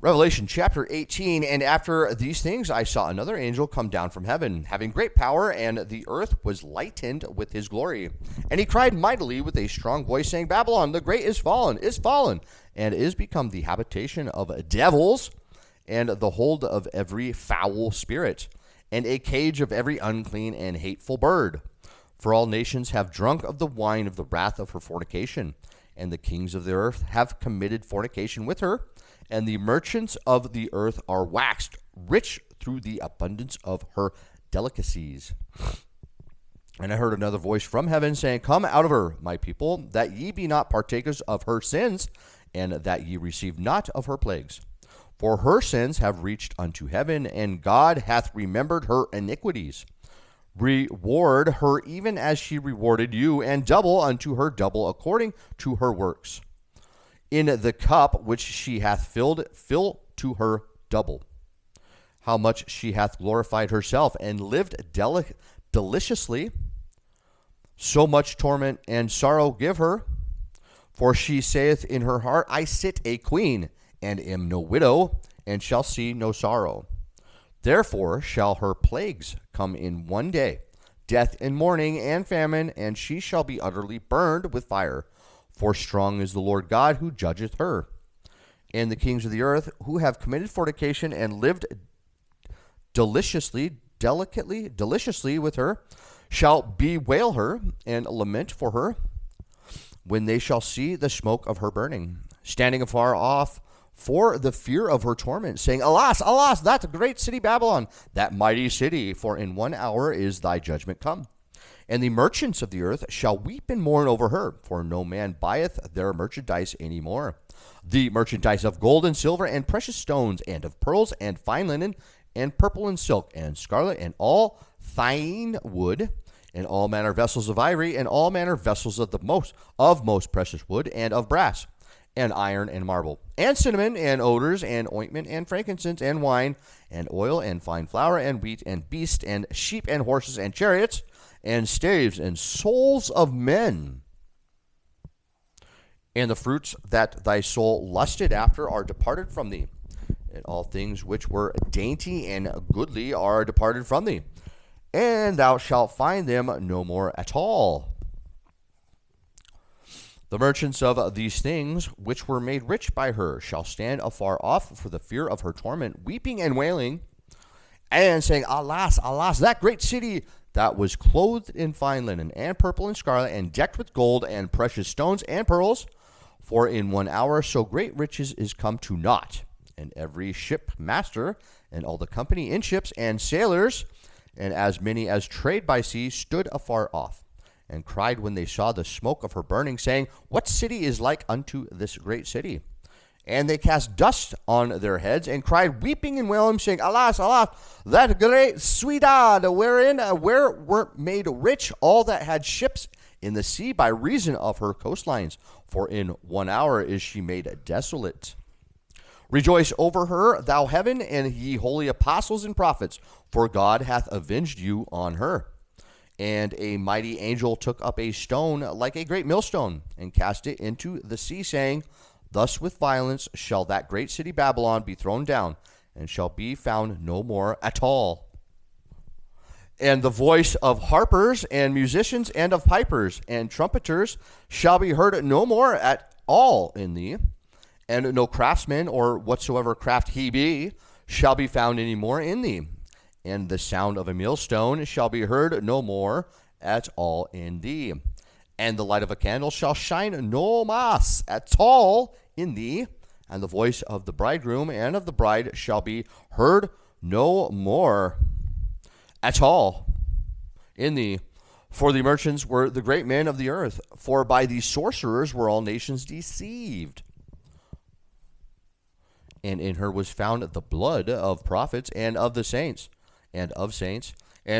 Revelation chapter 18, and after these things I saw another angel come down from heaven, having great power, and the earth was lightened with his glory. And he cried mightily with a strong voice, saying, Babylon the great is fallen, and is become the habitation of devils, and the hold of every foul spirit, and a cage of every unclean and hateful bird. For all nations have drunk of the wine of the wrath of her fornication, and the kings of the earth have committed fornication with her, and the merchants of the earth are waxed rich through the abundance of her delicacies. And I heard another voice from heaven saying, Come out of her, my people, that ye be not partakers of her sins, and that ye receive not of her plagues. For her sins have reached unto heaven, and God hath remembered her iniquities. Reward her even as she rewarded you, and double unto her double according to her works. In the cup which she hath filled, fill to her double. How much she hath glorified herself, and lived deliciously, so much torment and sorrow give her. For she saith in her heart, I sit a queen, and am no widow, and shall see no sorrow. Therefore shall her plagues come in one day, death and mourning and famine, and she shall be utterly burned with fire. For strong is the Lord God who judgeth her. And the kings of the earth who have committed fornication and lived deliciously with her, shall bewail her and lament for her, when they shall see the smoke of her burning, standing afar off for the fear of her torment, saying, Alas, alas, that great city Babylon, that mighty city, for in 1 hour is thy judgment come. And the merchants of the earth shall weep and mourn over her, for no man buyeth their merchandise any more. The merchandise of gold and silver and precious stones, and of pearls and fine linen, and purple and silk and scarlet, and all fine wood, and all manner vessels of ivory, and all manner vessels of most precious wood, and of brass, and iron and marble, and cinnamon, and odors, and ointment, and frankincense, and wine, and oil, and fine flour, and wheat, and beast, and sheep, and horses, and chariots, and staves, and souls of men. And the fruits that thy soul lusted after are departed from thee, and all things which were dainty and goodly are departed from thee, and thou shalt find them no more at all. The merchants of these things, which were made rich by her, shall stand afar off for the fear of her torment, weeping and wailing, and saying, Alas, alas, that great city that was clothed in fine linen, and purple and scarlet, and decked with gold, and precious stones, and pearls. For in 1 hour so great riches is come to naught. And every ship master, and all the company in ships, and sailors, and as many as trade by sea, stood afar off, and cried when they saw the smoke of her burning, saying, What city is like unto this great city? And they cast dust on their heads, and cried, weeping and wailing, saying, Alas, alas, that great ciudad, where were made rich all that had ships in the sea by reason of her coastlines. For in 1 hour is she made desolate. Rejoice over her, thou heaven, and ye holy apostles and prophets, for God hath avenged you on her. And a mighty angel took up a stone like a great millstone, and cast it into the sea, saying, Thus with violence shall that great city Babylon be thrown down, and shall be found no more at all. And the voice of harpers and musicians and of pipers and trumpeters shall be heard no more at all in thee, and no craftsman or whatsoever craft he be shall be found any more in thee. And the sound of a millstone shall be heard no more at all in thee. And the light of a candle shall shine no mas at all in thee, and the voice of the bridegroom and of the bride shall be heard no more at all in thee. For the merchants were the great men of the earth, for by these sorcerers were all nations deceived. And in her was found the blood of prophets and of the saints, and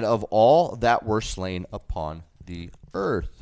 of all that were slain upon the earth.